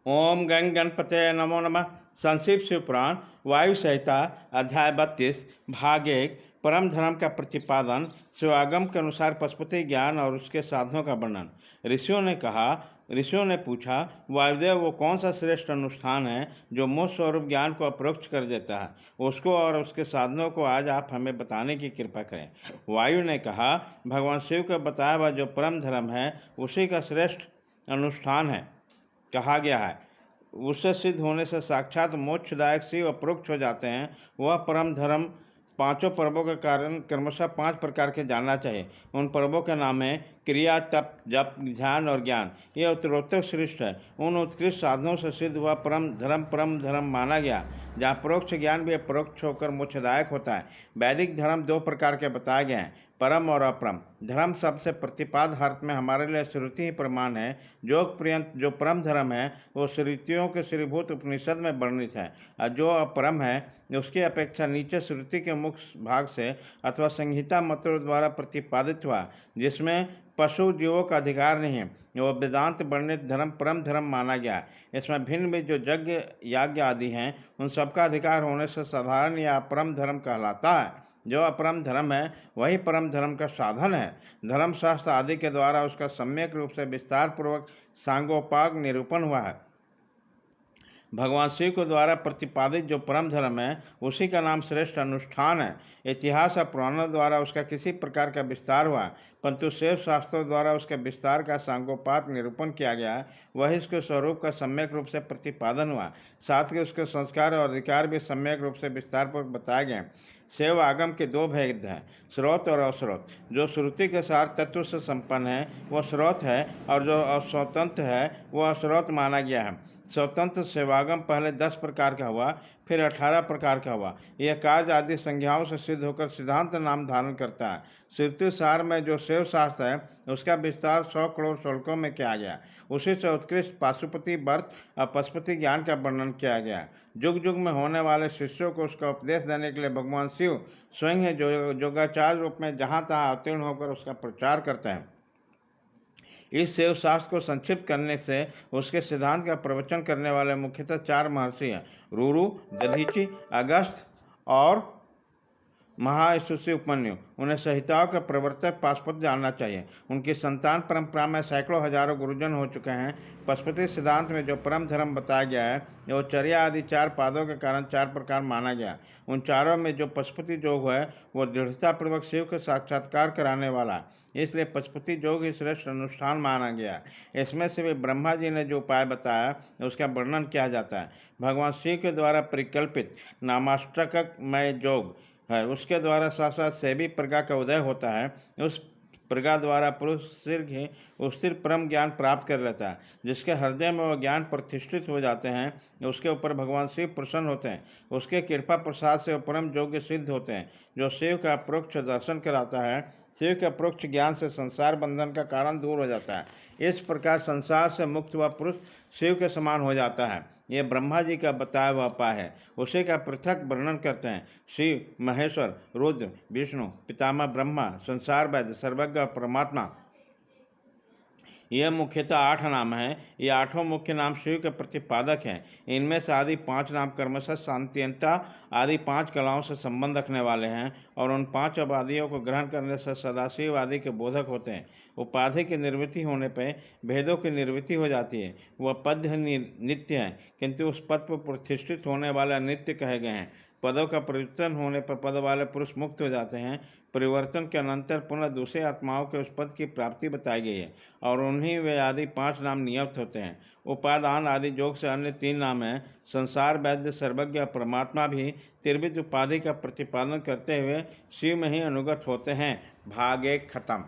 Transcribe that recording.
ओम गण गणपते नमो नमः। संक्षिप्त शिव पुराण वायु संहिता अध्याय 32 भाग 1 परम धर्म का प्रतिपादन। शिवागम के अनुसार पशुपति ज्ञान और उसके साधनों का वर्णन। ऋषियों ने पूछा, वायुदेव वो कौन सा श्रेष्ठ अनुष्ठान है जो मोह स्वरूप ज्ञान को अप्रोक्ष कर देता है? उसको और उसके साधनों को आज आप हमें बताने की कृपा करें। वायु ने कहा, भगवान शिव का बताया हुआ जो परम धर्म है उसी का श्रेष्ठ अनुष्ठान है कहा गया है। उससे सिद्ध होने से साक्षात मोक्षदायक शिव अप्रोक्त हो जाते हैं। वह परम धर्म पांचों पर्वों के कारण क्रमशः 5 प्रकार के जानना चाहिए। उन पर्वों के नाम है क्रिया, तप, जप, ध्यान और ज्ञान। यह उत्तरोत्तर श्रेष्ठ है। उन उत्कृष्ट साधनों से सिद्ध हुआ परम धर्म माना गया, जहाँ परोक्ष ज्ञान भी अपरोक्ष होकर मोक्षदायक होता है। वैदिक धर्म 2 प्रकार के बताए गए हैं, परम और अपरम। धर्म शब्द से प्रतिपाद अर्थ में हमारे लिए श्रुति ही प्रमाण है। योग पर्यंत जो परम धर्म है वो श्रुतियों के श्रीभूत उपनिषद में वर्णित है, और जो अपरम है उसकी अपेक्षा नीचे श्रुति के मुख्य भाग से अथवा संहिता मंत्रों द्वारा प्रतिपादित हुआ, जिसमें पशु जीवों का अधिकार नहीं है, वो वेदांत वर्णित धर्म परम धर्म माना गया। इसमें भिन्न भी जो यज्ञ याज्ञ आदि हैं उन सबका अधिकार होने से साधारण या परम धर्म कहलाता है। जो अपरम धर्म है वही परम धर्म का साधन है। धर्मशास्त्र आदि के द्वारा उसका सम्यक रूप से विस्तार पूर्वक सांगोपांग निरूपण हुआ है। भगवान शिव के द्वारा प्रतिपादित जो परम धर्म है उसी का नाम श्रेष्ठ अनुष्ठान है। इतिहास और पुराणों द्वारा उसका किसी प्रकार का विस्तार हुआ, परंतु शिव शास्त्रों द्वारा उसके विस्तार का सांगोपात निरूपण किया गया। वही इसके स्वरूप का सम्यक रूप से प्रतिपादन हुआ, साथ ही उसके संस्कार और अधिकार भी सम्यक रूप से विस्तारपूर्वक बताए गए। शिव आगम के 2 भेद हैं, स्रोत और अस्रोत। जो श्रुति के सार तत्व से संपन्न है वह स्रोत है, और जो अस्वतंत्र है वह अस्रोत माना गया है। स्वतंत्र शिवागम पहले 10 प्रकार का हुआ, फिर 18 प्रकार का हुआ। यह कार्य आदि संज्ञाओं से सिद्ध होकर सिद्धांत नाम धारण करता है। श्रुति सार में जो शिव शास्त्र है उसका विस्तार 100 करोड़ श्लोकों में किया गया। उसी से उत्कृष्ट पाशुपति व्रत और पशुपति ज्ञान का वर्णन किया गया। युग युग में होने वाले शिष्यों को उसका उपदेश देने के लिए भगवान शिव स्वयं है जो योगाचार्य रूप में जहाँ तहाँ अवतीर्ण होकर उसका प्रचार करते हैं। इस शिव शास्त्र को संक्षिप्त करने से उसके सिद्धांत का प्रवचन करने वाले मुख्यतः 4 महर्षि हैं, रुरु, दधीचि, अगस्त्य और महायशस्वी उपमन्यु। उन्हें संहिताओं के प्रवर्तक पाशुपत जानना चाहिए। उनकी संतान परंपरा में सैकड़ों हजारों गुरुजन हो चुके हैं। पशुपति सिद्धांत में जो परम धर्म बताया गया है वो चर्या आदि 4 पादों के कारण 4 प्रकार माना गया। उन चारों में जो पशुपति योग है वो दृढ़तापूर्वक शिव के साक्षात्कार कराने वाला, इसलिए पशुपति योग ही श्रेष्ठ अनुष्ठान माना गया। इसमें से भी ब्रह्मा जी ने जो उपाय बताया उसका वर्णन किया जाता है। भगवान शिव के द्वारा परिकल्पित नामाष्टकमय योग है, उसके द्वारा साथ साथ सेवी प्रज्ञा का उदय होता है। उस प्रज्ञा द्वारा पुरुष स्थिर परम ज्ञान प्राप्त कर लेता है। जिसके हृदय में वह ज्ञान प्रतिष्ठित हो जाते हैं उसके ऊपर भगवान शिव प्रसन्न होते हैं। उसके कृपा प्रसाद से परम योग्य सिद्ध होते हैं। जो शिव का अप्रोक्ष दर्शन कराता है, शिव के अप्रोक्ष ज्ञान से संसार बंधन का कारण दूर हो जाता है। इस प्रकार संसार से मुक्त हुआ पुरुष शिव के समान हो जाता है। यह ब्रह्मा जी का बताया हुआ उपाय है। उसी का पृथक वर्णन करते हैं शिव, महेश्वर, रुद्र, विष्णु, पितामह ब्रह्मा, संसार वैद्य, सर्वज्ञ और परमात्मा। यह मुख्यतः 8 नाम हैं। ये 8 मुख्य नाम शिव के प्रतिपादक हैं। इनमें से आदि 5 नाम क्रमशः शांतियंता आदि 5 कलाओं से संबंध रखने वाले हैं, और उन 5 उपाधियों को ग्रहण करने से सदाशिव आदि के बोधक होते हैं। उपाधि की निर्वृत्ति होने पर भेदों की निर्वृत्ति हो जाती है। वह पद नित्य है, किंतु उस पद पर प्रतिष्ठित होने वाले अनित्य कहे गए हैं। पदों का परिवर्तन होने पर पद वाले पुरुष मुक्त हो जाते हैं। परिवर्तन के अनंतर पुनः दूसरे आत्माओं के उस पद की प्राप्ति बताई गई है, और उन्हीं वे आदि 5 नाम नियुक्त होते हैं। उपादान आदि योग से अन्य 3 नाम हैं। संसार वैद्य, सर्वज्ञ और परमात्मा भी त्रिविध उपाधि का प्रतिपादन करते हुए शिव में ही अनुगत होते हैं। भाग 1 खत्म।